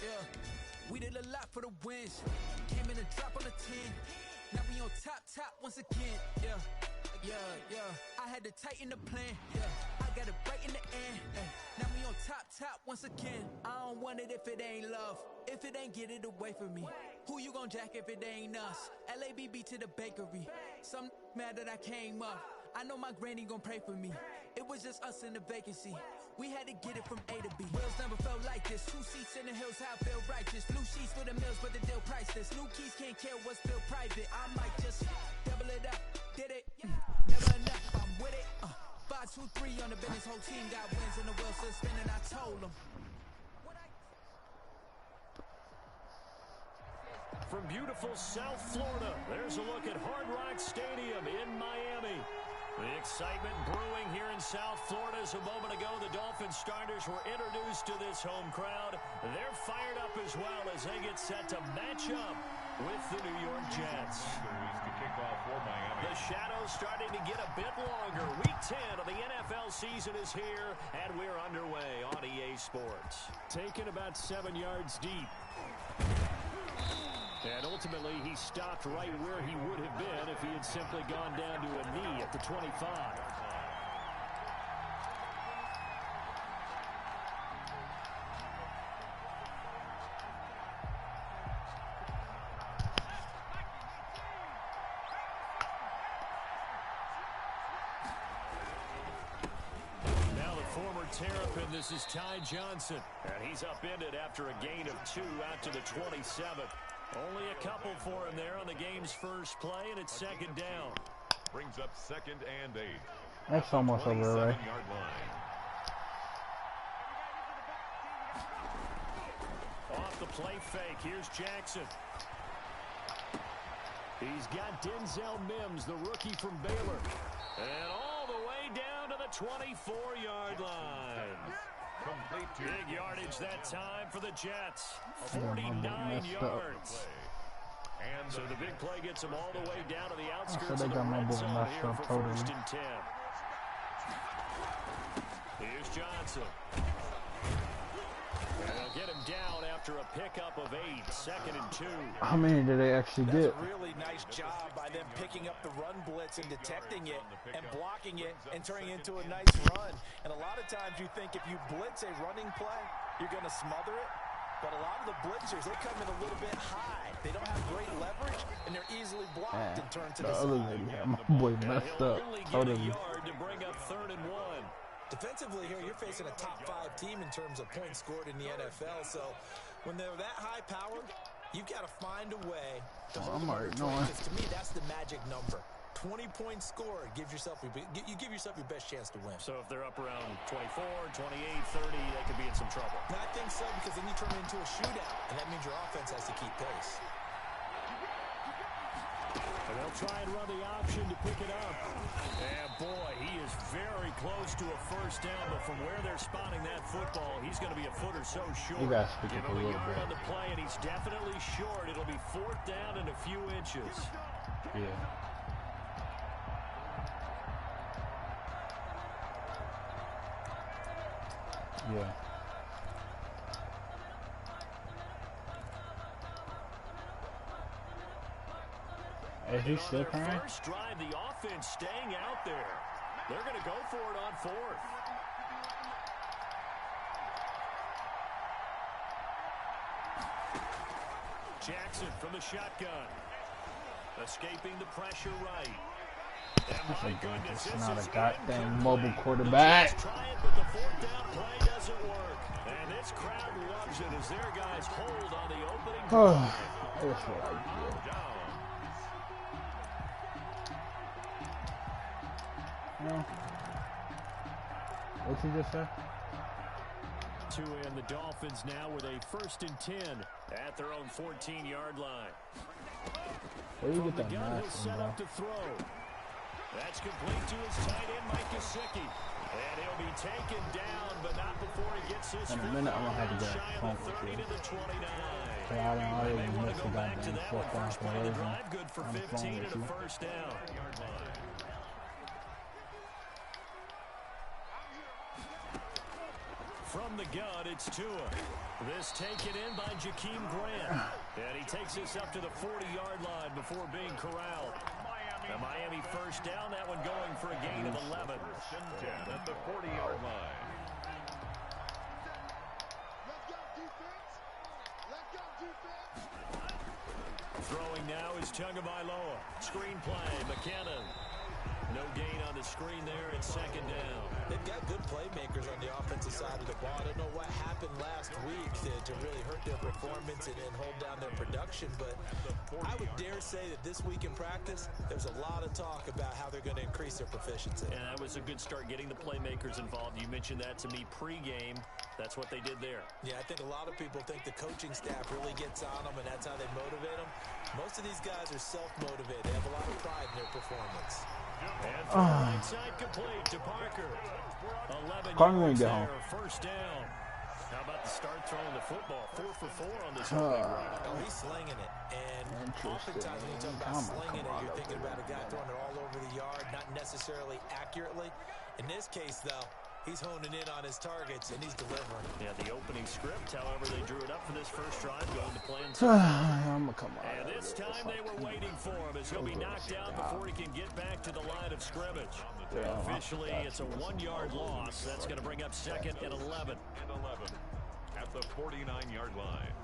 Yeah, we did a lot for the wins. Came in a drop on the 10. Now we on top once again. Yeah. I had to tighten the plan. Yeah, I got it right in the end. Now we on top once again. I don't want it if it ain't love. If it ain't, get it away from me. Who you gon' jack if it ain't us? LABB to the bakery. Some mad that I came up. I know my granny gon' pray for me. It was just us in the vacancy. We had to get it from A to B. Wheels never felt like this. 2 seats in the hills, how I feel righteous. Blue sheets for the mills, but the deal priceless. New keys can't kill what's still private. I might just double it up. Did it? Never enough, I'm with it. 5, 2, 3 on the business. Whole team got wins and the wheels still spinning. I told them. From beautiful South Florida, there's a look at Hard Rock Stadium in Miami. The excitement brewing here in South Florida as a moment ago the Dolphins starters were introduced to this home crowd. They're fired up as well as they get set to match up with the New York Jets. The shadow's starting to get a bit longer. Week 10 of the NFL season is here, and we're underway on EA Sports. Taken about 7 yards deep. And ultimately, he stopped right where he would have been if he had simply gone down to a knee at the 25. Now the former Terrapin, this is Ty Johnson. And he's upended after a gain of 2 out to the 27. Only a couple for him there on the game's first play, and it's second down. Brings up 2nd and 8. That's almost over, right? Off the play fake, here's Jackson. He's got Denzel Mims, the rookie from Baylor. And all the way down to the 24-yard line. Big yardage that time for the Jets. 49 yards. So the big play gets them all the way down to the outskirts of the red zone here for 1st and 10. Here's Johnson. And they'll get him down after a pickup of 8, 2nd and 2. How many did they actually get? That's a really nice job by them picking up the run blitz and detecting it and blocking it and turning it into a nice run. And a lot of times you think if you blitz a running play, you're going to smother it. But a lot of the blitzers, they come in a little bit high. They don't have great leverage, and they're easily blocked and turned to the side. My boy messed up. Totally. Yard to bring up 3rd and 1. Defensively here, you're facing a top 5 team in terms of points scored in the NFL. So when they're that high powered, you've got to find a way to hold them under 20. Because to me, that's the magic number. 20 points scored, you give yourself your best chance to win. So if they're up around 24, 28, 30, they could be in some trouble. And I think so, because then you turn it into a shootout, and that means your offense has to keep pace. And they'll try and run the option to pick it up. And boy, he is very close to a first down, but from where they're spotting that football, he's going to be a foot or so short. You guys speak Give up him a little yard bit. on the play, and he's definitely short. It'll be 4th down and a few inches. Yeah. Yeah. Is he still crying? First drive, the offense staying out there. They're going to go for it on 4th. Jackson from the shotgun. Escaping the pressure right. And my goodness, It's this not is a goddamn mobile quarterback. Try it, but the 4th down play doesn't work. And this crowd loves it as their guys hold on the opening drive. That's what I did. No. What'd you just say? And the Dolphins now with a 1st and 10 at their own 14-yard line. Where you From get the that gun, he'll mask set from, up to throw. That's complete to his tight end, Mike Gesicki. And he'll be taken down, but not before he gets his in a minute, I'm gonna have to get shy a phone of the 30 to the 29. I don't already They want missed to go the back to goddamn that fourth one. down First play of the conversion. drive, good for On the phone 15 with and a you. first down. From the gun, it's Tua. This taken in by Jakeem Grant. And he takes this up to the 40-yard line before being corralled. The Miami first down, that one going for a gain of 11. First and 10 at the 40-yard line. Throwing now is Tagovailoa. Screen play, McKinnon. No gain on the screen there. It's second down. They've got good playmakers on the offensive side of the ball. I don't know what happened last week to really hurt their performance and hold down their production, but I would dare say that this week in practice, there's a lot of talk about how they're going to increase their proficiency. And that was a good start getting the playmakers involved. You mentioned that to me pregame. That's what they did there. Yeah, I think a lot of people think the coaching staff really gets on them, and that's how they motivate them. Most of these guys are self-motivated. They have a lot of pride in their performance. And from the right side complete to Parker. 11 Carmen yards go there, home. first down. How about the start throwing the football? 4 for 4 on this opening run. Oh, he's slinging it. And oftentimes when you talk about slinging it, you're thinking about a guy throwing it all over the yard, not necessarily accurately. In this case, though, he's honing in on his targets, and he's delivering. Yeah, the opening script, however, they drew it up for this first drive, going to plan. I'm gonna come on. And this time they were waiting for him as he'll be knocked down before he can get back to the line of scrimmage. Officially, it's a 1-yard loss. That's going to bring up second and 11. At the 49-yard line.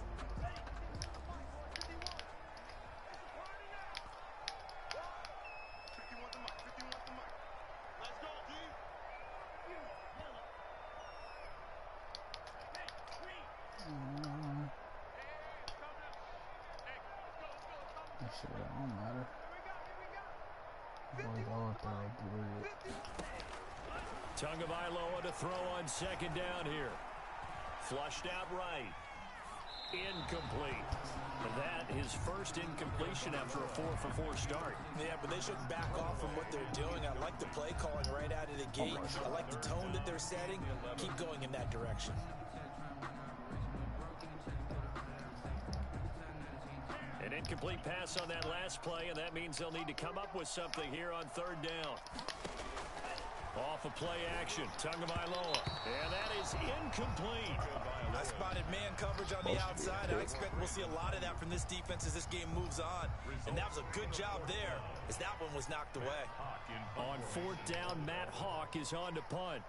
That shit don't matter. Boys all up there blue. Tagovailoa to throw on second down here. Flushed out right. Incomplete. That his first incompletion after a 4 for 4 start. Yeah, but they should back off from what they're doing. I like the play calling right out of the gate. I like the tone that they're setting. Keep going in that direction. An incomplete pass on that last play, and that means they'll need to come up with something here on third down. Off of play action, Tagovailoa, and that is incomplete. I spotted man coverage on the outside. I expect we'll see a lot of that from this defense as this game moves on. And that was a good job there as that one was knocked away. On fourth down, Matt Hawk is on to punt.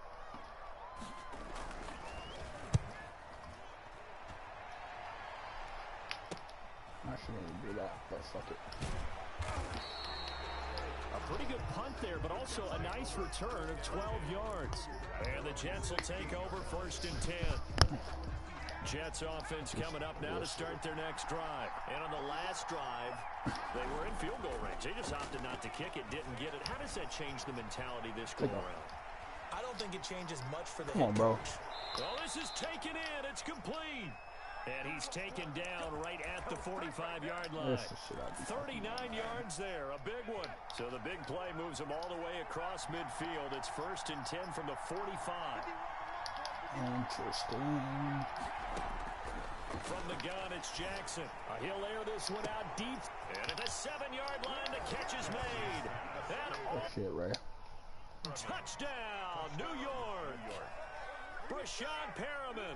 I shouldn't do that, but fuck it. A pretty good punt there, but also a nice return of 12 yards. And the Jets will take over first and 10. Jets offense coming up now to start their next drive. And on the last drive, they were in field goal range. They just opted not to kick it, didn't get it. How does that change the mentality this go around? I don't think it changes much for the Come on, bro. Well, this is taken in. It's complete. And he's taken down right at the 45-yard line. 39 yards there, a big one. So the big play moves him all the way across midfield. It's first and 10 from the 45. Interesting. From the gun, it's Jackson. He'll air this one out deep. And at the 7-yard line, the catch is made. Oh, shit, Ray. Touchdown, New York. Brashad Perriman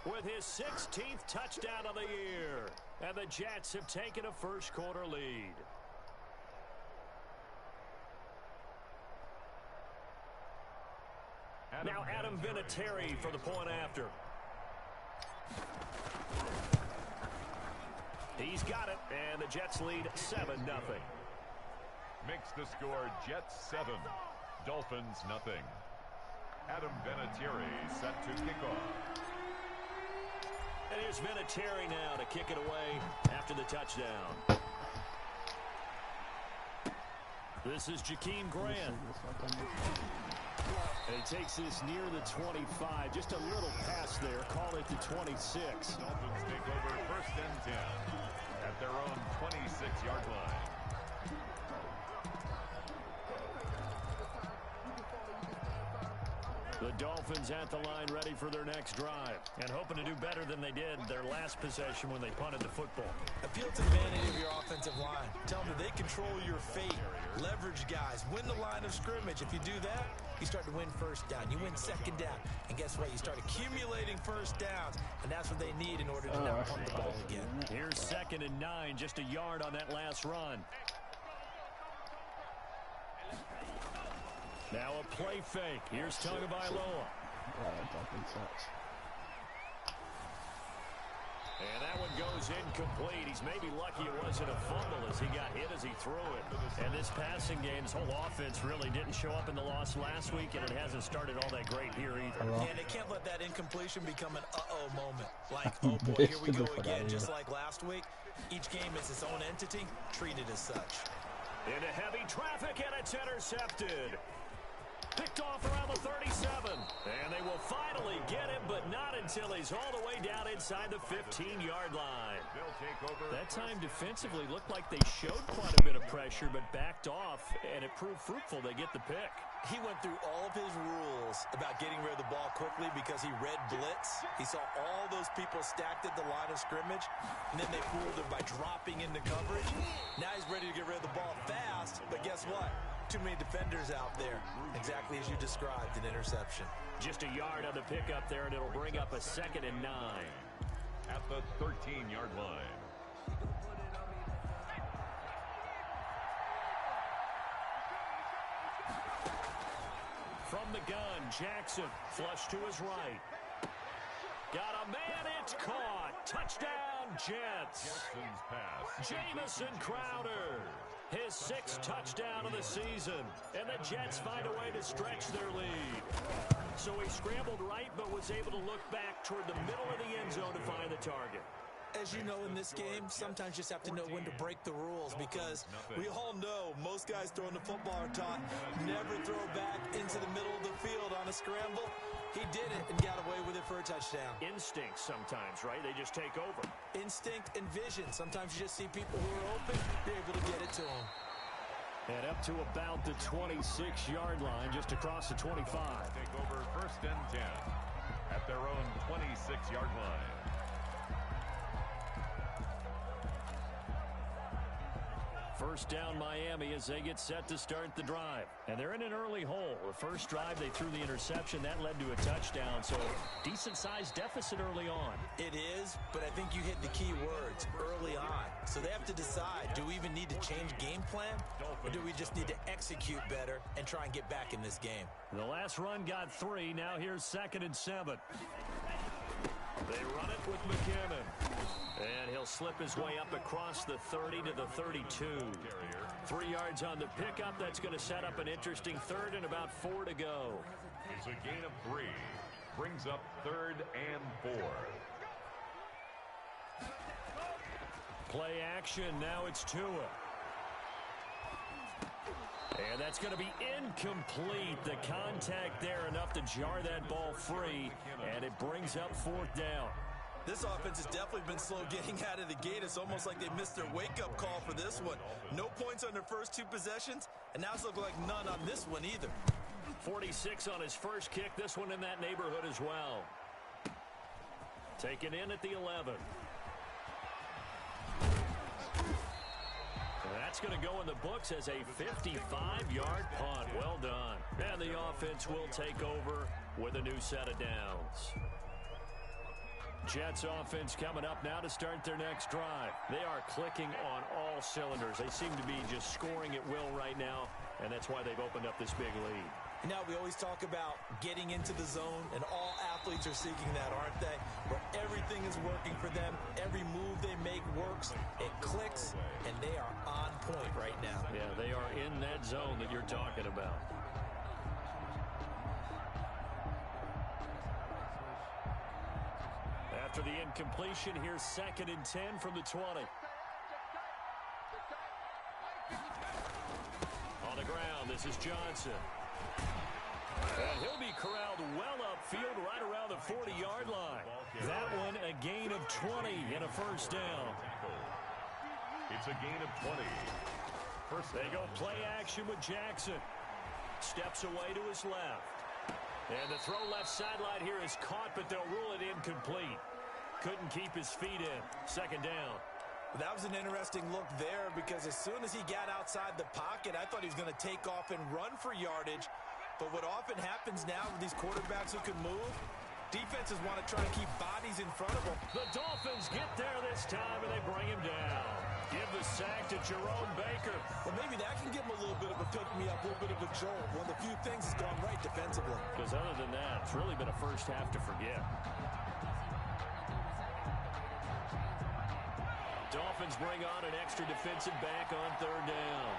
with his 16th touchdown of the year. And the Jets have taken a first quarter lead. Now Adam Vinatieri for the point after. He's got it, and the Jets lead 7-0. Makes the score Jets 7, Dolphins nothing. Adam Vinatieri set to kick off. And here's Vinatieri now to kick it away after the touchdown. This is Jakeem Grant. And he takes this near the 25. Just a little pass there. Call it the 26. Dolphins take over first and 10 at their own 26-yard line. The Dolphins at the line ready for their next drive and hoping to do better than they did their last possession when they punted the football. Appeal to the vanity of your offensive line. Tell them that they control your fate. Leverage guys. Win the line of scrimmage. If you do that, you start to win first down. You win second down. And guess what? You start accumulating first downs. And that's what they need in order to not punt the ball again. Here's 2nd and 9, just a yard on that last run. Now a play fake. Here's Tagovailoa. And that one goes incomplete. He's maybe lucky it wasn't a fumble as he got hit as he threw it. And this passing game, his whole offense really didn't show up in the loss last week, and it hasn't started all that great here either. Yeah, they can't let that incompletion become an uh-oh moment. Like, oh boy, here we go again, just like last week. Each game is its own entity, treated as such. Into heavy traffic, and it's intercepted. Picked off around the 37. And they will finally get him, but not until he's all the way down inside the 15-yard line. That time defensively looked like they showed quite a bit of pressure, but backed off, and it proved fruitful. They get the pick. He went through all of his rules about getting rid of the ball quickly because he read blitz. He saw all those people stacked at the line of scrimmage, and then they fooled him by dropping into coverage. Now he's ready to get rid of the ball fast, but guess what? Too many defenders out there. Exactly as you described, an interception. Just a yard on the pickup there, and it'll bring up a 2nd and 9. At the 13-yard line. From the gun, Jackson, flush to his right. Got a man, it's caught. Touchdown, Jets. Jamison Crowder. His 6th touchdown of the season. And the Jets find a way to stretch their lead. So he scrambled right, but was able to look back toward the middle of the end zone to find the target. As you know, in this game, sometimes you just have to know when to break the rules, because we all know most guys throwing the football are taught never throw back into the middle of the field on a scramble. He did it and got away with it for a touchdown. Instinct sometimes, right? They just take over. Instinct and vision. Sometimes you just see people who are open, you're able to get it to them. And up to about the 26-yard line, just across the 25. Take over 1st and 10 at their own 26-yard line. First down Miami as they get set to start the drive. And they're in an early hole. The first drive, they threw the interception. That led to a touchdown, so decent-sized deficit early on. It is, but I think you hit the key words, early on. So they have to decide, do we even need to change game plan, or do we just need to execute better and try and get back in this game? The last run got 3. Now here's 2nd and 7. They run it with McKinnon. And he'll slip his way up across the 30 to the 32. 3 yards on the pickup. That's going to set up an interesting 3rd and about 4 to go. It's a gain of 3. Brings up 3rd and 4. Play action. Now it's Tua. And that's going to be incomplete. The contact there enough to jar that ball free. And it brings up 4th down. This offense has definitely been slow getting out of the gate. It's almost like they missed their wake-up call for this one. No points on their first 2 possessions, and now it's looking like none on this one either. 46 on his first kick. This one in that neighborhood as well. Taken in at the 11. And that's going to go in the books as a 55-yard punt. Well done. And the offense will take over with a new set of downs. Jets offense coming up now to start their next drive. They are clicking on all cylinders. They seem to be just scoring at will right now, and that's why they've opened up this big lead. Now, we always talk about getting into the zone, and all athletes are seeking that, aren't they? Where everything is working for them. Every move they make works. It clicks, and they are on point right now. Yeah, they are in that zone that you're talking about. After the incompletion, here's 2nd and 10 from the 20. On the ground, this is Johnson. And he'll be corralled well upfield right around the 40-yard line. That one a gain of 20 and a first down. It's a gain of 20. They go play action with Jackson. Steps away to his left. And the throw left sideline here is caught, but they'll rule it incomplete. Couldn't keep his feet in. Second down. That was an interesting look there because as soon as he got outside the pocket, I thought he was going to take off and run for yardage. But what often happens now with these quarterbacks who can move, defenses want to try to keep bodies in front of them. The Dolphins get there this time, and they bring him down. Give the sack to Jerome Baker. Well, maybe that can give him a little bit of a pick-me-up, a little bit of a jolt. One of the few things has gone right defensively. Because other than that, it's really been a first half to forget. Dolphins bring on an extra defensive back on third down.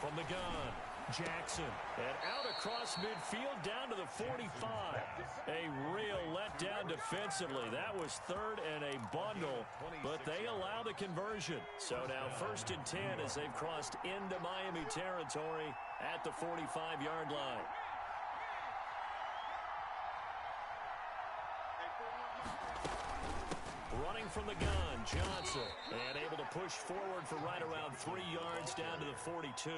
From the gun, Jackson. And out across midfield down to the 45. A real letdown defensively. That was third and a bundle, but they allow the conversion. So now 1st and 10 as they've crossed into Miami territory at the 45-yard line. Running from the gun, Johnson. And able to push forward for right around 3 yards down to the 42.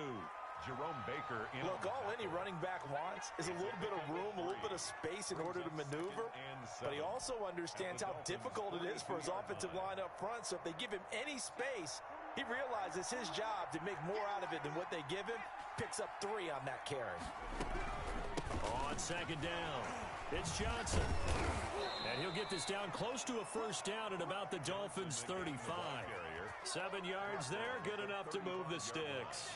Jerome Baker. Look, all any running back wants is a little bit of room, a little bit of space in order to maneuver. But he also understands how difficult it is for his offensive line up front. So if they give him any space, he realizes his job to make more out of it than what they give him. Picks up 3 on that carry. On second down, it's Johnson. And he'll get this down close to a first down at about the Dolphins' 35. 7 yards there, good enough to move the sticks.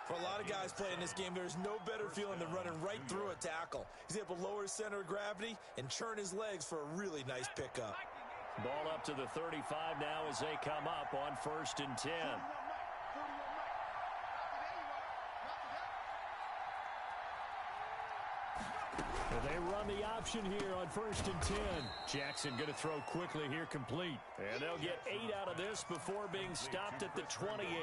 For a lot of guys playing this game, there's no better feeling than running right through a tackle. He's able to lower his center of gravity and churn his legs for a really nice pickup. Ball up to the 35 now as they come up on 1st and 10. They run the option here on 1st and 10. Jackson going to throw quickly here, complete. And they'll get 8 out of this before being stopped at the 28.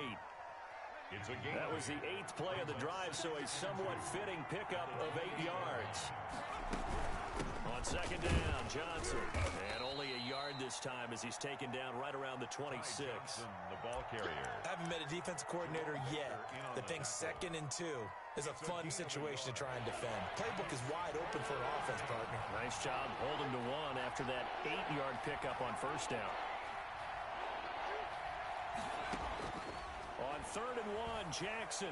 That was the 8th play of the drive, so a somewhat fitting pickup of 8 yards. On second down, Johnson. And only a yard this time as he's taken down right around the 26. The ball carrier. I haven't met a defensive coordinator yet that thinks 2nd and 2 is a fun situation to try and defend. Playbook is wide open for an offense, partner. Nice job holding to 1 after that 8-yard pickup on first down. On 3rd and 1, Jackson.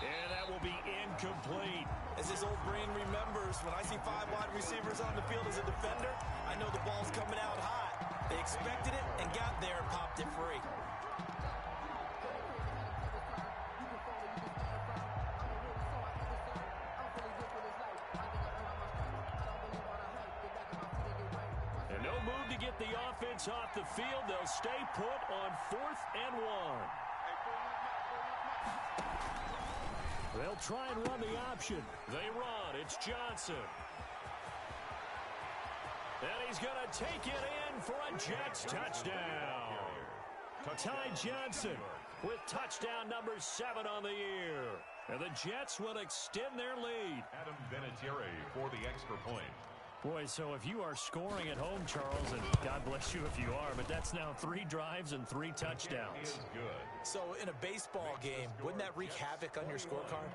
And that will be incomplete. As his old brain remembers, when I see 5 wide receivers on the field as a defender, I know the ball's coming out hot. They expected it and got there and popped it free. And no move to get the offense off the field. They'll stay put on 4th and 1. They'll try and run the option. They run. It's Johnson. And he's going to take it in for a Jets touchdown. Ty Johnson with touchdown number 7 on the year. And the Jets will extend their lead. Adam Vinatieri for the extra point. Boy, so if you are scoring at home, Charles, and God bless you if you are, but that's now 3 drives and 3 touchdowns. Good. So in a baseball game, wouldn't that wreak havoc on your scorecard?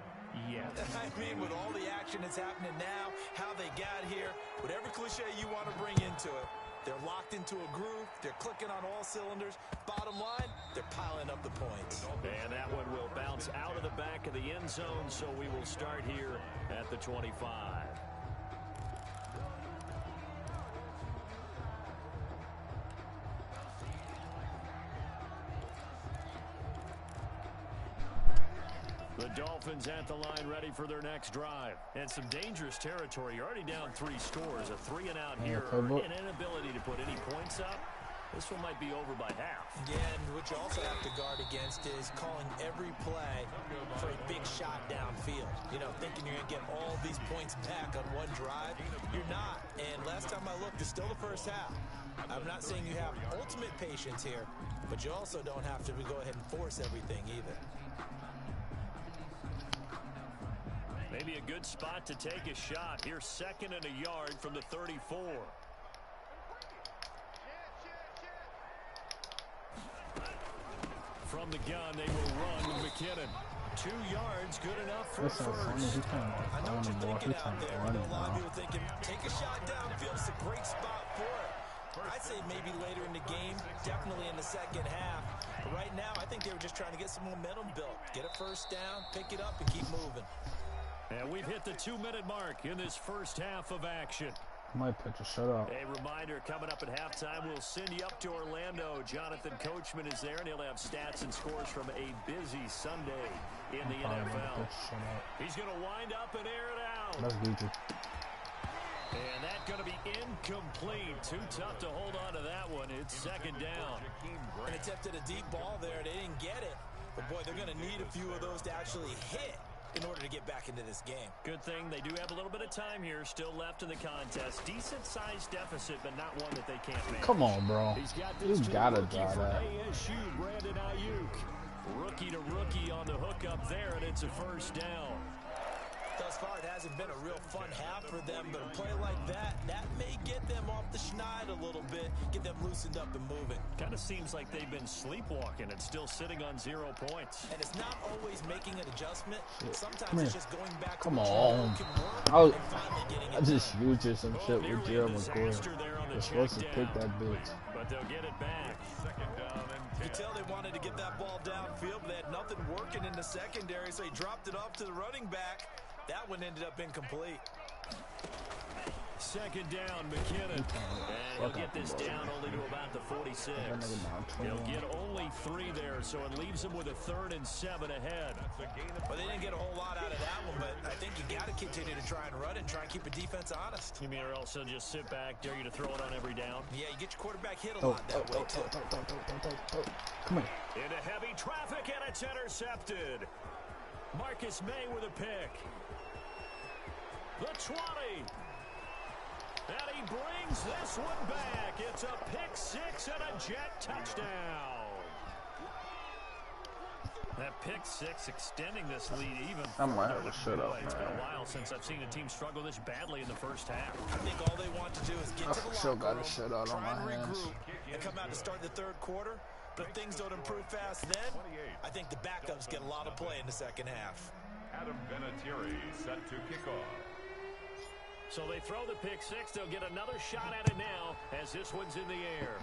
Yeah. I mean, with all the action that's happening now, how they got here, whatever cliche you want to bring into it, they're locked into a groove, they're clicking on all cylinders. Bottom line, they're piling up the points. And that one will bounce out of the back of the end zone, so we will start here at the 25. The Dolphins at the line ready for their next drive. And some dangerous territory. You're already down 3 scores. A 3-and-out here. An inability to put any points up. This one might be over by half. Yeah, and what you also have to guard against is calling every play for a big shot downfield. You know, thinking you're going to get all these points back on one drive. You're not. And last time I looked, it's still the first half. I'm not saying you have ultimate patience here, but you also don't have to go ahead and force everything either. Maybe a good spot to take a shot. Here's 2nd and a yard from the 34. From the gun, they will run with McKinnon. 2 yards, good enough for Listen, first. I know what you're thinking out there. I know a lot of people thinking, take a shot downfield. It's a great spot for it. I'd say maybe later in the game, definitely in the second half. But right now, I think they were just trying to get some momentum built. Get a first down, pick it up, and keep moving. And we've hit the 2-minute mark in this first half of action. My pitcher, shut up. A reminder, coming up at halftime, we'll send you up to Orlando. Jonathan Coachman is there, and he'll have stats and scores from a busy Sunday in the NFL. He's going to wind up and air it out. That's good. And that's going to be incomplete. Too tough to hold on to that one. It's second down. And attempted a deep ball there. They didn't get it. But, boy, they're going to need a few of those to actually hit in order to get back into this game. Good thing they do have a little bit of time here still left in the contest. Decent-sized deficit, but not one that they can't make. Come on, bro. You gotta draw that. ASU, Brandon Ayuk. Rookie to rookie on the hookup there, and it's a first down. Thus far, it hasn't been a real fun half for them, but a play like that may get them off the schneid a little bit, get them loosened up and moving. Kind of seems like they've been sleepwalking and still sitting on 0 points. And it's not always making an adjustment. Sometimes it's just going back to Come what on. can work and finally getting I it just done. used it some shit with Gerald McCoy. They're supposed to pick that bitch. But they'll get it back. Second down and 10. You tell they wanted to get that ball downfield, but they had nothing working in the secondary, so he dropped it off to the running back. That one ended up incomplete. Second down, McKinnon. And he'll get this down only to about the 46. He'll get only 3 there, so it leaves him with a 3rd and 7 ahead. Well, they didn't get a whole lot out of that one, but I think you got to continue to try and run and try and keep the defense honest. You mean or else he'll just sit back, dare you to throw it on every down? Yeah, you get your quarterback hit a lot that way, too. Come on. Into heavy traffic, and it's intercepted. Marcus May with a pick. The 20. And he brings this one back. It's a pick 6 and a Jet touchdown. That pick 6 extending this lead even further. I might have to shut up, It's been man. a while since I've seen a team struggle this badly in the first half. I think all they want to do is get to the Still locker got a room, shutout on try and my hands. regroup, and come out to start the third quarter. But if things don't improve fast then, I think the backups get a lot of play in the second half. Adam Vinatieri set to kick off. So they throw the pick 6. They'll get another shot at it now as this one's in the air.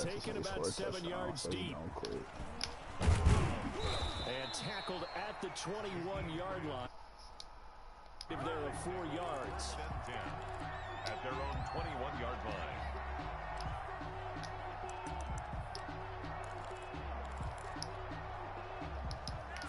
Taken about 7 yards deep. And tackled at the 21-yard line. If there are 4 yards. 10-10 at their own 21-yard line.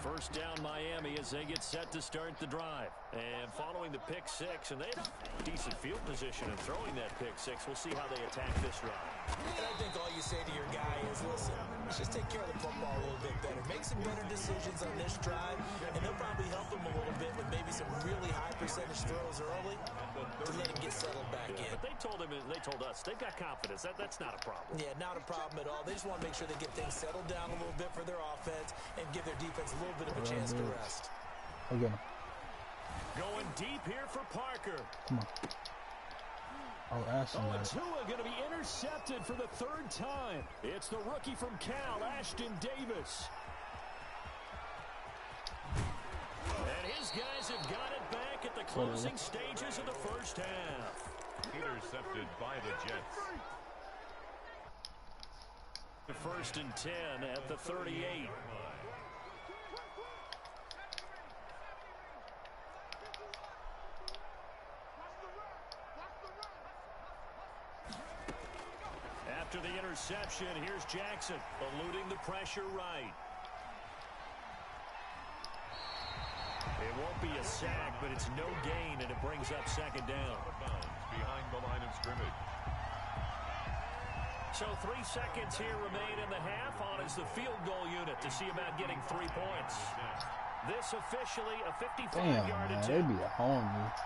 First down Miami as they get set to start the drive. And following the pick 6, and they have decent field position in throwing that pick 6. We'll see how they attack this run. And I think all you say to your guy is, listen, let's just take care of the football a little bit better. Make some better decisions on this drive, and they'll probably help him a little bit with maybe some really high percentage throws early to let him get settled back in. But they told us they've got confidence. That's not a problem. Yeah, not a problem at all. They just want to make sure they get things settled down a little bit for their offense and give their defense a little bit of a chance to rest. Again. Going deep here for Parker. Come on. Oh, Ashton. And Tua going to be intercepted for the 3rd time. It's the rookie from Cal, Ashton Davis. And his guys have got it back at the closing stages of the first half. Intercepted by the Jets. The 1st and 10 at the 38. After the interception, here's Jackson, eluding the pressure right. It won't be a sack, but it's no gain, and it brings up second down. Behind the line of scrimmage. So 3 seconds here remain in the half. On is the field goal unit to see about getting 3 points. This officially a 55-yard attempt. They be at home, dude.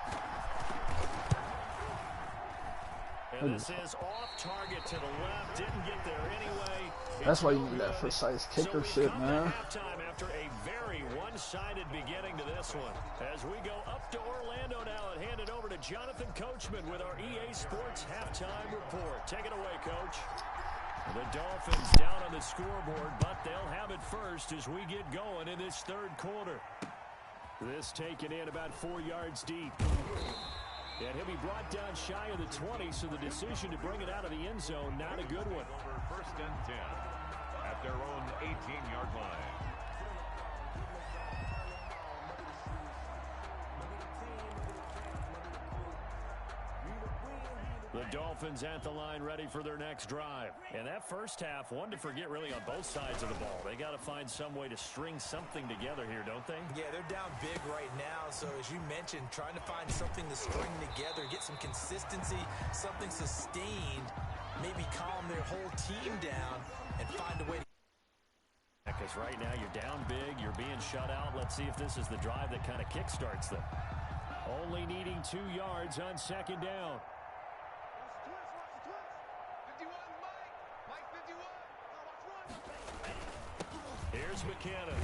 And this is off target to the left. Didn't get there anyway. That's why you need that precise kicker shit, man. Halftime after a very one-sided beginning to this one. As we go up to Orlando now and hand it over to Jonathan Coachman with our EA Sports Halftime Report. Take it away, Coach. The Dolphins down on the scoreboard, but they'll have it first as we get going in this third quarter. This taken in about 4 yards deep. And he'll be brought down shy of the 20, so the decision to bring it out of the end zone, not a good one. First and 10 at their own 18-yard line. The Dolphins at the line ready for their next drive. And that first half, one to forget really on both sides of the ball. They got to find some way to string something together here, don't they? Yeah, they're down big right now. So as you mentioned, trying to find something to string together, get some consistency, something sustained, maybe calm their whole team down and find a way to. Because right now you're down big, you're being shut out. Let's see if this is the drive that kind of kickstarts them. Only needing 2 yards on second down. Here's McKinnon.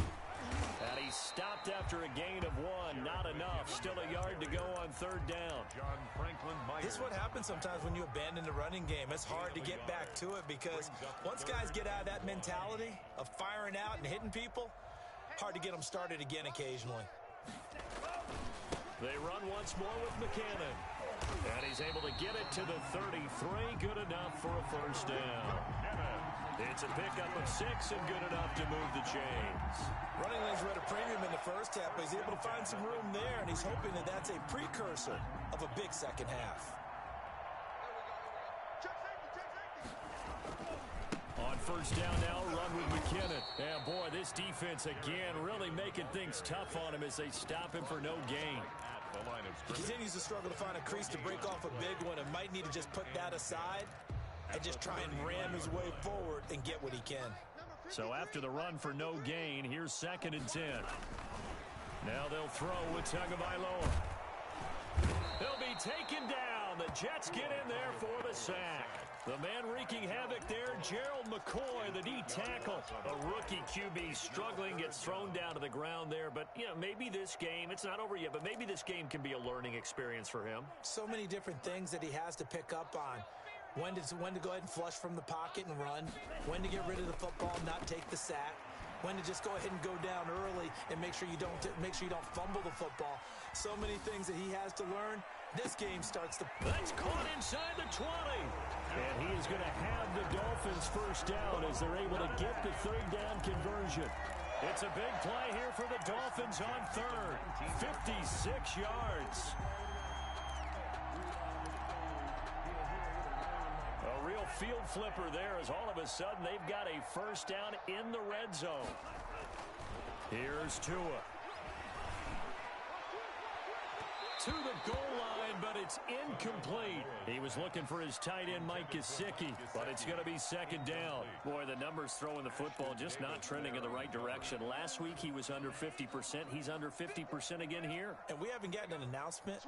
And he stopped after a gain of 1. Not enough. Still a yard to go on third down. This is what happens sometimes when you abandon the running game. It's hard to get back to it because once guys get out of that mentality of firing out and hitting people, hard to get them started again occasionally. They run once more with McKinnon. And he's able to get it to the 33. Good enough for a first down. It's a pickup of 6 and good enough to move the chains. Running lanes were at a premium in the first half, but he's able to find some room there, and he's hoping that that's a precursor of a big second half. On first down now, run with McKinnon. And boy, this defense again really making things tough on him as they stop him for no gain. He continues to struggle to find a crease to break off a big one and might need to just put that aside and just try and ram his way forward and get what he can. So after the run for no gain, here's second and 10. Now they'll throw with Tagovailoa. He'll be taken down. The Jets get in there for the sack. The man wreaking havoc there, Gerald McCoy, the D tackle. A rookie QB struggling, gets thrown down to the ground there. But, you know, maybe this game, it's not over yet, but maybe this game can be a learning experience for him. So many different things that he has to pick up on. When to go ahead and flush from the pocket and run. When to get rid of the football and not take the sack. When to just go ahead and go down early and make sure you don't fumble the football. So many things that he has to learn. This game starts to. That's caught inside the 20. And he is going to have the Dolphins first down as they're able to get the third down conversion. It's a big play here for the Dolphins on third. 56 yards. A real field flipper there as all of a sudden they've got a first down in the red zone. Here's Tua. To the goal line, but it's incomplete. He was looking for his tight end, Mike Gesicki, but it's going to be second down. Boy, the numbers throwing the football just not trending in the right direction. Last week he was under 50%. He's under 50% again here. And we haven't gotten an announcement,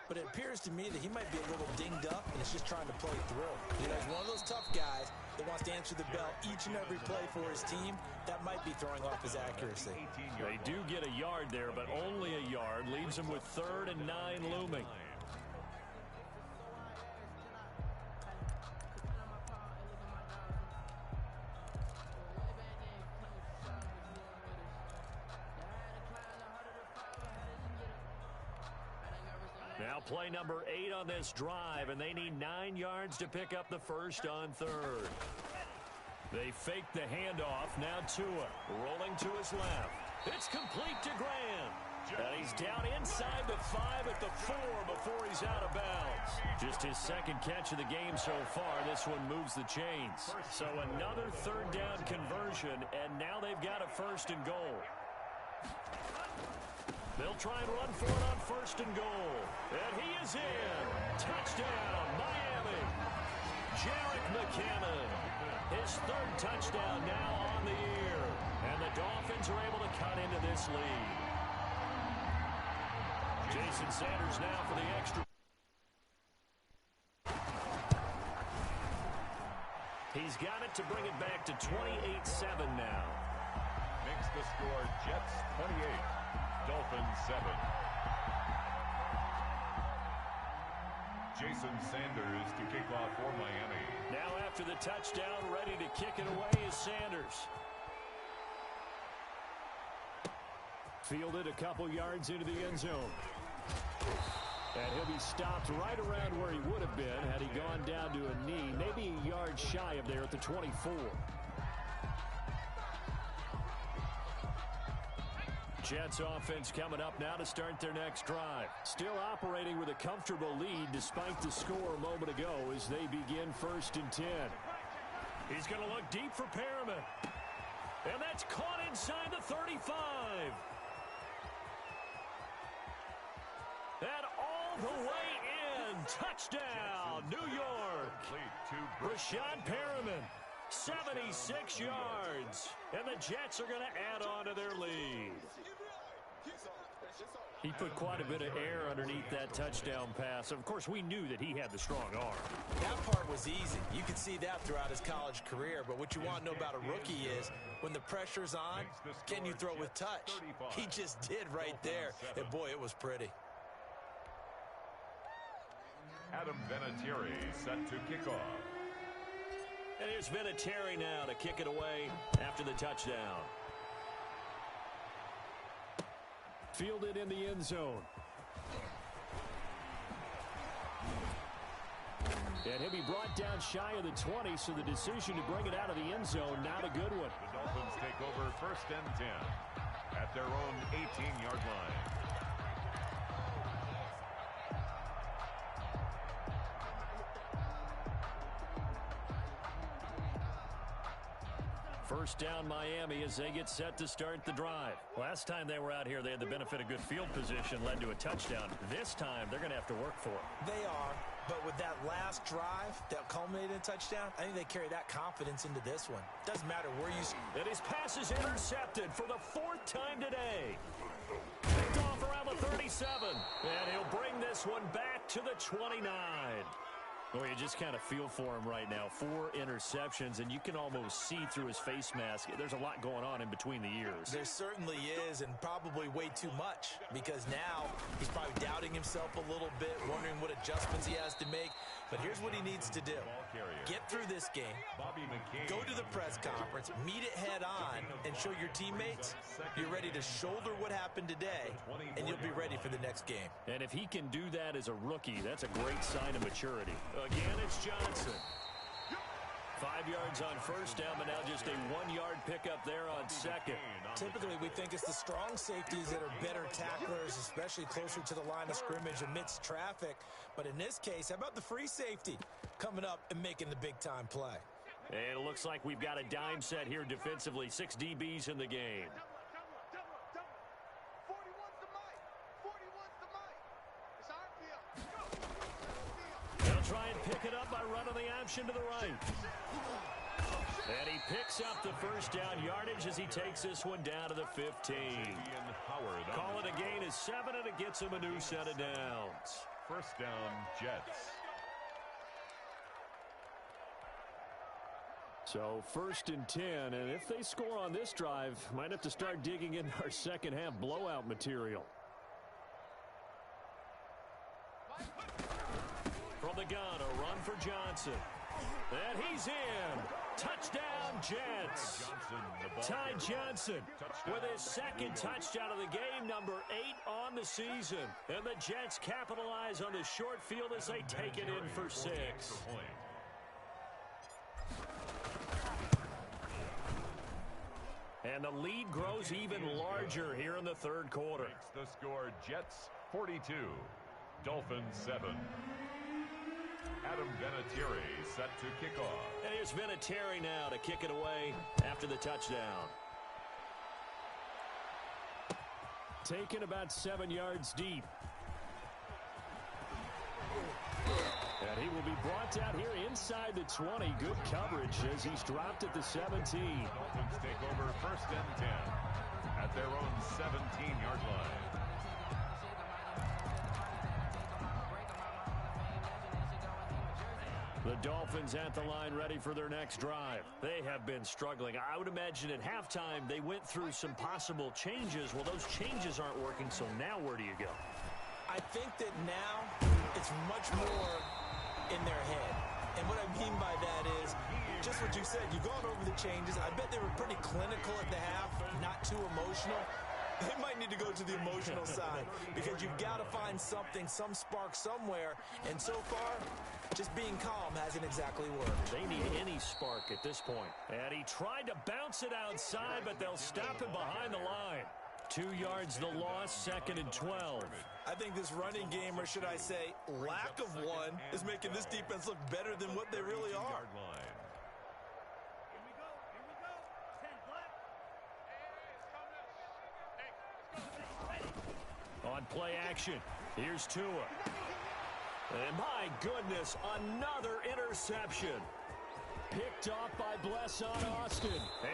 but it appears to me that he might be a little dinged up and is just trying to play through. You know, he's one of those tough guys that wants to answer the bell each and every play for his team. That might be throwing off his accuracy. They do get a yard there, but only a yard. Leaves them with 3rd and 9 looming. Now play number 8 on this drive, and they need 9 yards to pick up the first on third. They fake the handoff. Now Tua rolling to his left. It's complete to Graham. And he's down inside the 5 at the 4 before he's out of bounds. Just his second catch of the game so far. This one moves the chains. So another third down conversion, and now they've got a first and goal. They'll try and run for it on first and goal. And he is in. Touchdown, Miami. Jerick McKinnon. His 3rd touchdown now on the year. And the Dolphins are able to cut into this lead. Jason Sanders now for the extra. He's got it to bring it back to 28-7 now. Makes the score Jets 28, Dolphins 7. Jason Sanders to kick off for Miami. Now after after the touchdown, ready to kick it away is Sanders. Fielded a couple yards into the end zone. And he'll be stopped right around where he would have been had he gone down to a knee, maybe a yard shy of there at the 24. Jets offense coming up now to start their next drive. Still operating with a comfortable lead despite the score a moment ago as they begin 1st and 10. He's going to look deep for Perriman. And that's caught inside the 35. And all the way in. Touchdown, New York. Rashad Perriman, 76 yards. And the Jets are going to add on to their lead. He put quite a bit of air underneath that touchdown pass. Of course, we knew that he had the strong arm. That part was easy. You could see that throughout his college career. But what you want to know about a rookie is when the pressure's on, can you throw with touch? He just did right there. And, boy, it was pretty. Adam Vinatieri set to kick off. And here's Vinatieri now to kick it away after the touchdown. Fielded in the end zone. And he'll be brought down shy of the 20, so the decision to bring it out of the end zone, not a good one. The Dolphins take over 1st and 10 at their own 18-yard line. First down Miami as they get set to start the drive. Last time they were out here, they had the benefit of good field position, led to a touchdown. This time, they're going to have to work for it. They are, but with that last drive that culminated in a touchdown, I think they carry that confidence into this one. Doesn't matter where you... And his pass is intercepted for the 4th time today. Picked off around the 37. And he'll bring this one back to the 29. Well, you just kind of feel for him right now. 4 interceptions, and you can almost see through his face mask. There's a lot going on in between the ears. There certainly is, and probably way too much, because now he's probably doubting himself a little bit, wondering what adjustments he has to make. But here's what he needs to do. Get through this game, go to the press conference, meet it head on, and show your teammates you're ready to shoulder what happened today, and you'll be ready for the next game. And if he can do that as a rookie, that's a great sign of maturity. Again, it's Johnson. 5 yards on first down, but now just a 1-yard pickup there on second. Typically, we think it's the strong safeties that are better tacklers, especially closer to the line of scrimmage amidst traffic. But in this case, how about the free safety coming up and making the big-time play? And it looks like we've got a dime set here defensively. 6 DBs in the game. They'll try and pick it up by running the option to the right. And he picks up the first down yardage as he takes this one down to the 15. Call it a gain of 7, and it gets him a new set of downs. First down, Jets. So 1st and 10, and if they score on this drive, might have to start digging in our second half blowout material. From the gun, a run for Johnson. And he's in. Touchdown, Jets. Ty Johnson with his 2nd touchdown of the game, number 8 on the season. And the Jets capitalize on the short field as they take it in for 6. And the lead grows even larger here in the 3rd quarter. Makes the score Jets 42, Dolphins 7. Adam Vinatieri set to kick off. And here's Vinatieri now to kick it away after the touchdown. Taken about 7 yards deep. And he will be brought out here inside the 20. Good coverage as he's dropped at the 17. Dolphins take over 1st and 10 at their own 17-yard line. The Dolphins at the line ready for their next drive. They have been struggling. I would imagine at halftime they went through some possible changes. Well, those changes aren't working, so now where do you go? I think that now it's much more in their head. And what I mean by that is notice what you said. You've gone over the changes. I bet they were pretty clinical at the half, not too emotional. They might need to go to the emotional side because you've got to find something, some spark somewhere. And so far, just being calm hasn't exactly worked. They need any spark at this point. And he tried to bounce it outside, but they'll stop him behind the line. 2 yards the loss, 2nd and 12. I think this running game, or should I say lack of one, is making this defense look better than what they really are. On play action, here's Tua. And my goodness, another interception. Picked off by Blesson Austin.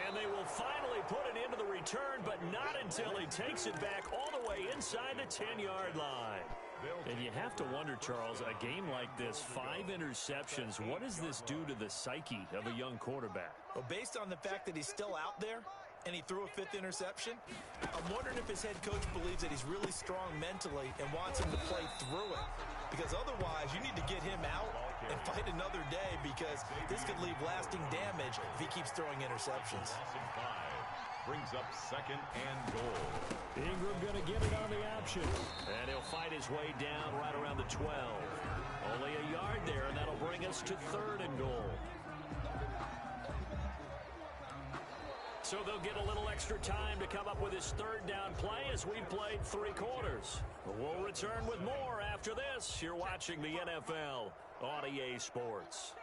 And they will finally put it into the return, but not until he takes it back all the way inside the 10-yard line. And you have to wonder, Charles, a game like this, 5 interceptions, what does this do to the psyche of a young quarterback? Well, based on the fact that he's still out there, and he threw a 5th interception, I'm wondering if his head coach believes that he's really strong mentally and wants him to play through it. Because otherwise, you need to get him out and fight another day because this could leave lasting damage if he keeps throwing interceptions. Brings up 2nd and goal. Ingram going to get it on the option. And he'll fight his way down right around the 12. Only a yard there, and that'll bring us to 3rd and goal. So they'll get a little extra time to come up with his 3rd down play as we've played 3 quarters. We'll return with more after this. You're watching the NFL on EA Sports.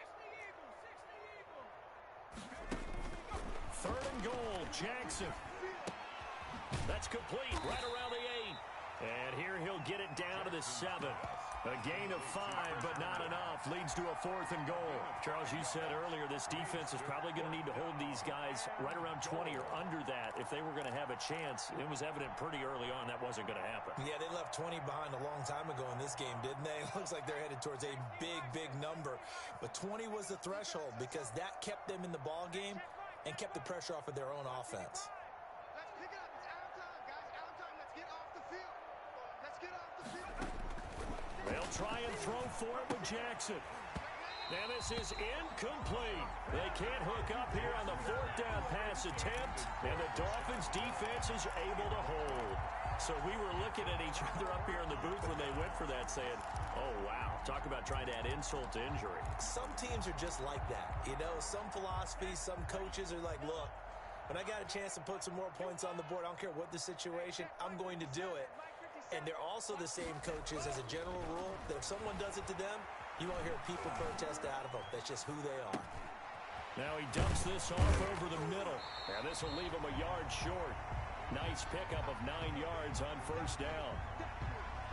3rd and goal, Jackson. That's complete right around the 8. And here he'll get it down to the 7. A gain of 5, but not enough. Leads to a 4th and goal. Charles, you said earlier this defense is probably going to need to hold these guys right around 20 or under that if they were going to have a chance. It was evident pretty early on that wasn't going to happen. Yeah, they left 20 behind a long time ago in this game, didn't they? It looks like they're headed towards a big, big number. But 20 was the threshold because that kept them in the ball game and kept the pressure off of their own offense. Let's pick it up. It's out of time, guys. Out of time. Let's get off the field. Let's get off the field. They'll try and throw for it with Jackson. And this is incomplete. They can't hook up here on the 4th down pass attempt. And the Dolphins defense is able to hold. So we were looking at each other up here in the booth when they went for that saying, oh, wow, talk about trying to add insult to injury. Some teams are just like that. You know, some philosophies, some coaches are like, look, when I got a chance to put some more points on the board, I don't care what the situation, I'm going to do it. And they're also the same coaches as a general rule that if someone does it to them, you won't hear people protest out of them. That's just who they are. Now he dumps this off over the middle. And this will leave him a yard short. Nice pickup of 9 yards on 1st down.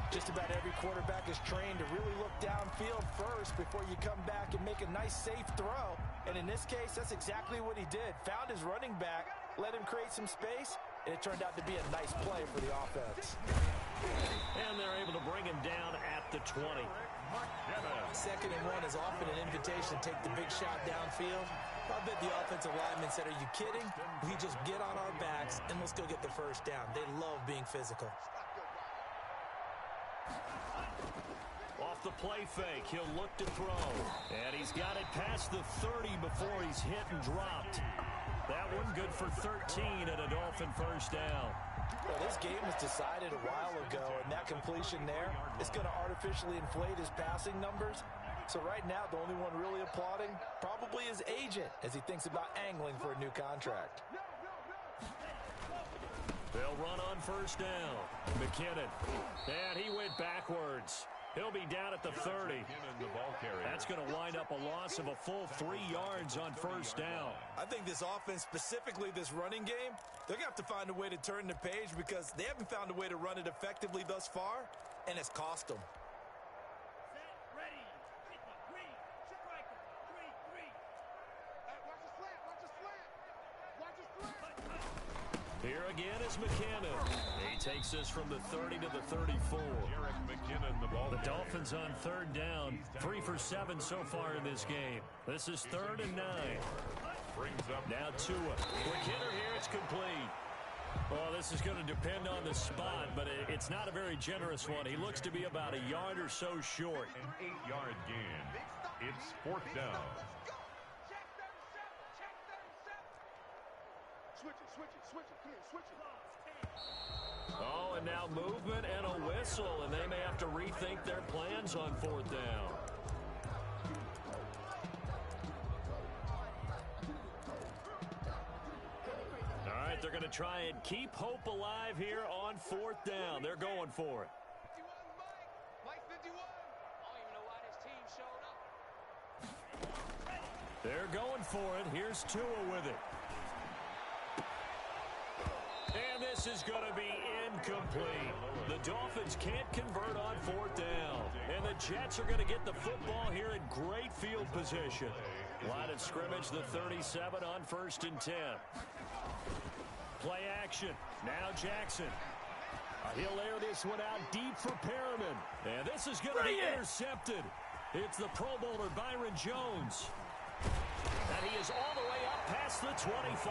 Just about every quarterback is trained to really look downfield first before you come back and make a nice, safe throw. And in this case, that's exactly what he did. Found his running back, let him create some space, and it turned out to be a nice play for the offense. And they're able to bring him down at the 20. 2nd and 1 is often an invitation to take the big shot downfield. I bet the offensive lineman said, are you kidding? We just get on our backs and let's go get the 1st down. They love being physical. Off the play fake, he'll look to throw. And he's got it past the 30 before he's hit and dropped. That one good for 13 and a Dolphin 1st down. Well, this game was decided a while ago, and that completion there is going to artificially inflate his passing numbers. So right now, the only one really applauding probably his agent as he thinks about angling for a new contract. They'll run on 1st down. McKinnon. And he went backwards. He'll be down at the 30. That's going to wind up a loss of a full 3 yards on 1st down. I think this offense, specifically this running game, they're going to have to find a way to turn the page because they haven't found a way to run it effectively thus far, and it's cost them. Here again is McKinnon. He takes us from the 30 to the 34. The Dolphins on 3rd down. 3 for 7 so far in this game. This is 3rd and 9. Now Tua. McKinnon here, it's complete. Well, this is going to depend on the spot, but it's not a very generous one. He looks to be about a yard or so short. An 8-yard gain. It's 4th down. Oh, and now movement and a whistle, and they may have to rethink their plans on 4th down. All right, they're going to try and keep hope alive here on 4th down. They're going for it. They're going for it. Here's Tua with it. And this is going to be incomplete. The Dolphins can't convert on 4th down. And the Jets are going to get the football here in great field position. Line of scrimmage, the 37 on 1st and 10. Play action. Now Jackson. He'll air this one out deep for Perriman. And this is going to be intercepted. It's the Pro Bowler Byron Jones. And he is all the way up past the 25.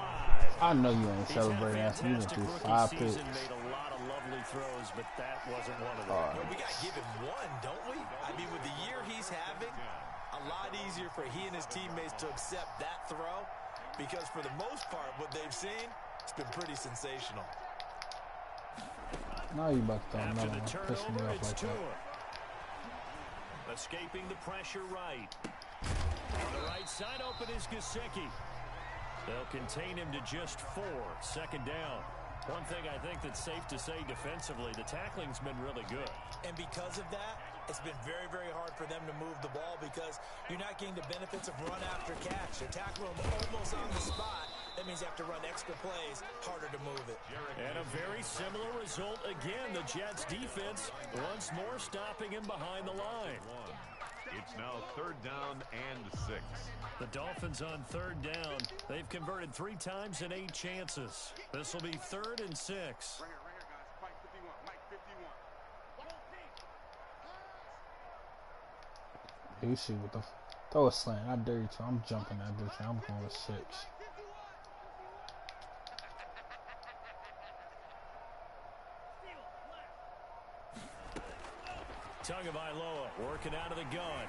I know you ain't celebrating after you went through 5 picks. Made a lot of lovely throws, but that wasn't one of them. Well, we got to give him one, don't we? I mean, with the year he's having, a lot easier for he and his teammates to accept that throw because for the most part, what they've seen, it's been pretty sensational. Now you about to throw After another the one. Pissing me turnover, off it's like Tua. that. Escaping the pressure right. On the right side open is Gesicki. They'll contain him to just 4. 2nd down. One thing I think that's safe to say defensively, the tackling's been really good. And because of that, it's been very, very hard for them to move the ball because you're not getting the benefits of run after catch. They're tackling them almost on the spot. That means you have to run extra plays, harder to move it. And a very similar result again. The Jets defense once more stopping him behind the line. It's now 3rd down and 6. The Dolphins on 3rd down. They've converted 3 times in 8 chances. This will be 3rd and 6. Right here, guys. Mike 51. Mike 51. You see what the... Throw a slant. I dare you to. I'm jumping that bitch. I'm going with 6. Tagovailoa working out of the gun.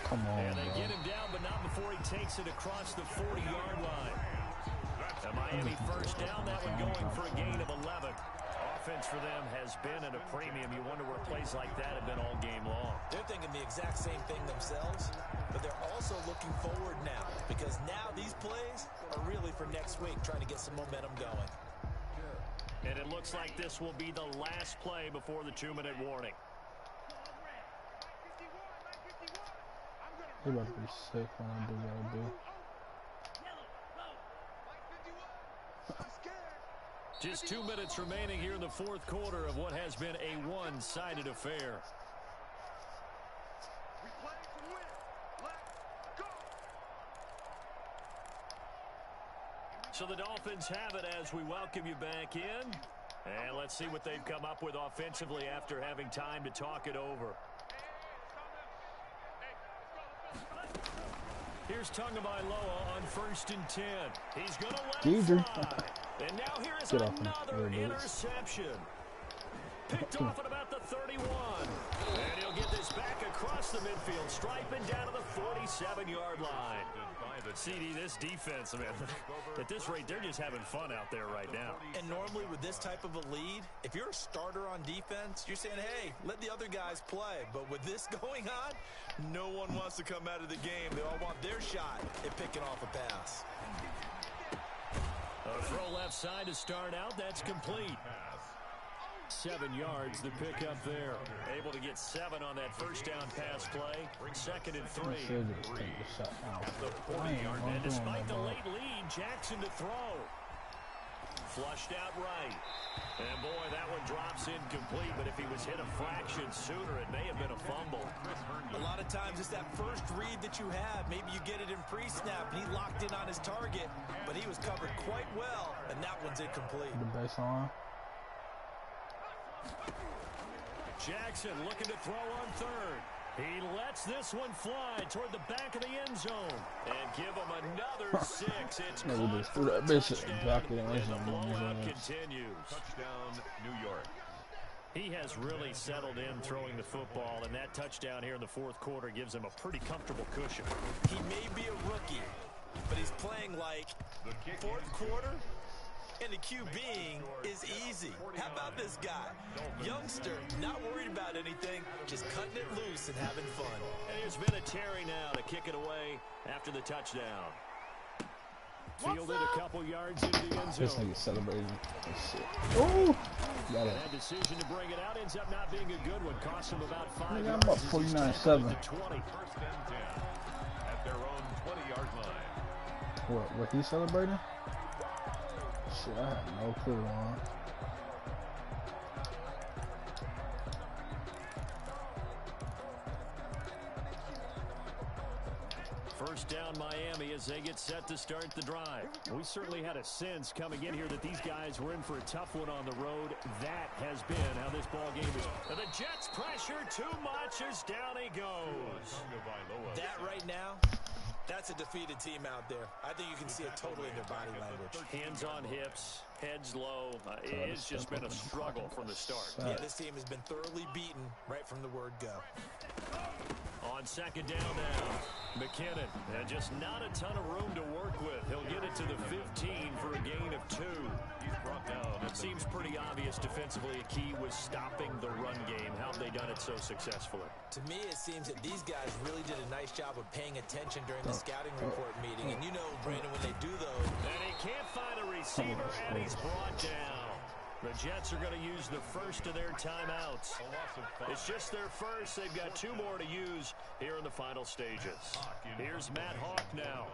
Come on, And they bro. get him down, but not before he takes it across the 40-yard line. The Miami 1st down, that one going for a gain of 11. Offense for them has been at a premium. You wonder where plays like that have been all game long. They're thinking the exact same thing themselves, but they're also looking forward now because now these plays are really for next week, trying to get some momentum going. And it looks like this will be the last play before the 2-minute warning. He about to be sick when I do what I do. Just 2 minutes remaining here in the 4th quarter of what has been a one-sided affair. We play to win. Let's go. So the Dolphins have it as we welcome you back in. And let's see what they've come up with offensively after having time to talk it over. Here's Tagovailoa on 1st and 10. He's going to let it fly. And now here is another interception. Picked off at about the 31. And he'll get this back across the midfield stripe and down to the 47-yard line. CD, this defense, man, at this rate, they're just having fun out there right now. And normally with this type of a lead, if you're a starter on defense, you're saying, hey, let the other guys play. But with this going on, no one wants to come out of the game. They all want their shot at picking off a pass. A throw left side to start out. That's complete. 7 yards, the pickup there. Able to get 7 on that 1st down pass play. 2nd and 3. And despite the late lead, Jackson to throw. Flushed out right. And boy, that one drops incomplete, but if he was hit a fraction sooner, it may have been a fumble. A lot of times it's that first read that you have. Maybe you get it in pre-snap, and he locked in on his target, but he was covered quite well, and that one's incomplete. The baseline. Jackson looking to throw on 3rd. He lets this one fly toward the back of the end zone. And give him another 6. It's caught for a touchdown, and the blowout continues. Touchdown, New York. He has really settled in throwing the football, and that touchdown here in the 4th quarter gives him a pretty comfortable cushion. He may be a rookie, but he's playing like fourth quarter, and the QBing is easy. How about this guy? Youngster, not worried about anything, just cutting it loose and having fun. And here's Vinatieri now to kick it away after the touchdown. Fielded a couple yards into the end zone. This nigga celebrating. Oh, shit. Oh! Got it. That decision to bring it out ends up not being a good one. Cost him about 5 I'm yards. about 49-7. First and 10 at their own 20-yard line. What he celebrating? Shit, I have no clue on. First down Miami as they get set to start the drive. We certainly had a sense coming in here that these guys were in for a tough one on the road. That has been how this ball game is. And the Jets pressure too much as down he goes. That right now, that's a defeated team out there. I think you can see it totally in their body language. Hands on hips, heads low. It's just been a struggle from the start. Yeah, this team has been thoroughly beaten right from the word go. On second down now, McKinnon. And just not a ton of room to work with. He'll get it to the 15 for a gain of 2. He's brought down. It seems pretty obvious defensively a key was stopping the run game. How have they done it so successfully? To me, it seems that these guys really did a nice job of paying attention during the scouting report meeting. And you know, Brandon, when they do those... And he can't find a receiver, and he's brought down. The Jets are going to use the first of their timeouts. It's just their first. They've got 2 more to use here in the final stages. Here's Matt Hawk now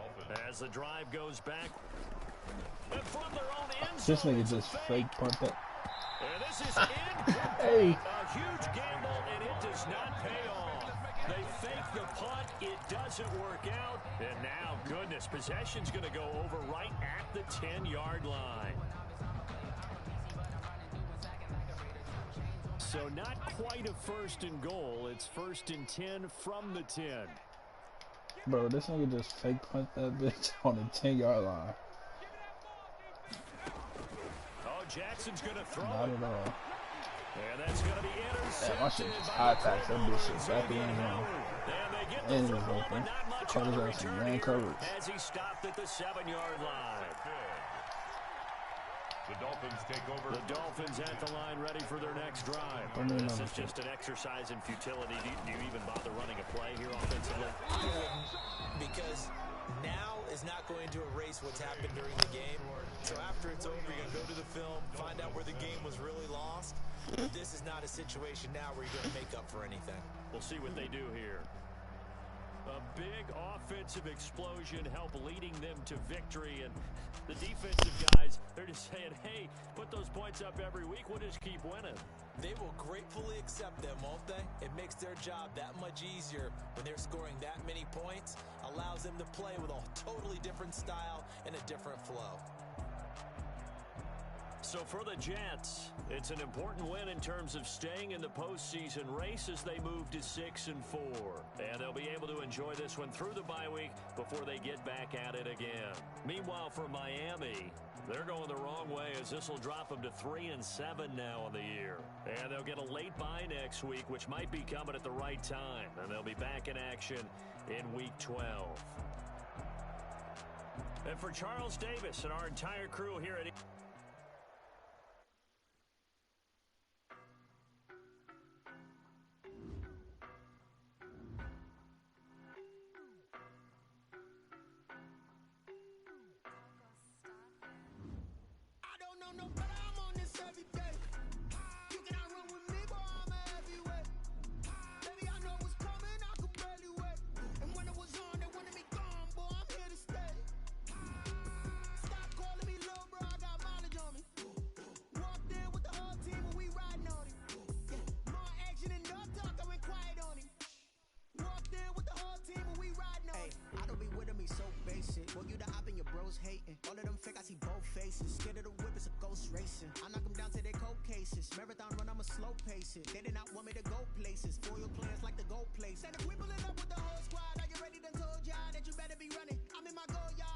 as the drive goes back. And from their own end zone, This nigga just fake punt that. and this is incomplete. Hey. A huge gamble, and it does not pay off. They fake the punt. It doesn't work out. And now, goodness, possession's going to go over right at the 10-yard line. So not quite a first and goal. It's first and 10 from the 10. Bro, this nigga just fake punt that bitch on the 10-yard line. Oh, Jackson's going to throw Not it. at all. And that's going to be intercepted. Yeah, my shit just high tax that bitch shit back in now. And they get the And throw, he's but open. not much Covers on the us in return man here coverage. as he stopped at the 7-yard line. The Dolphins take over. The Dolphins at the line ready for their next drive. This is just an exercise in futility. Do you even bother running a play here offensively? I wouldn't, because now is not going to erase what's happened during the game. So after it's over, you're going to go to the film, find out where the game was really lost. But this is not a situation now where you're going to make up for anything. We'll see what they do here. A big offensive explosion help leading them to victory, and the defensive guys, they're just saying, hey, put those points up every week, we'll just keep winning. They will gratefully accept them, won't they? It makes their job that much easier when they're scoring that many points, allows them to play with a totally different style and a different flow. So for the Jets, it's an important win in terms of staying in the postseason race as they move to 6-4. And they'll be able to enjoy this one through the bye week before they get back at it again. Meanwhile, for Miami, they're going the wrong way as this will drop them to 3-7 now on the year. And they'll get a late bye next week, which might be coming at the right time. And they'll be back in action in Week 12. And for Charles Davis and our entire crew here at All of them fake, I see both faces. Scared of the whip, it's a ghost racing. I knock them down to their cold cases. Marathon run, I'ma slow pace it. They did not want me to go places. Foil plans like the gold place. And if we pulling up with the whole squad, are you ready? Done told y'all that you better be running. I'm in my go, y'all.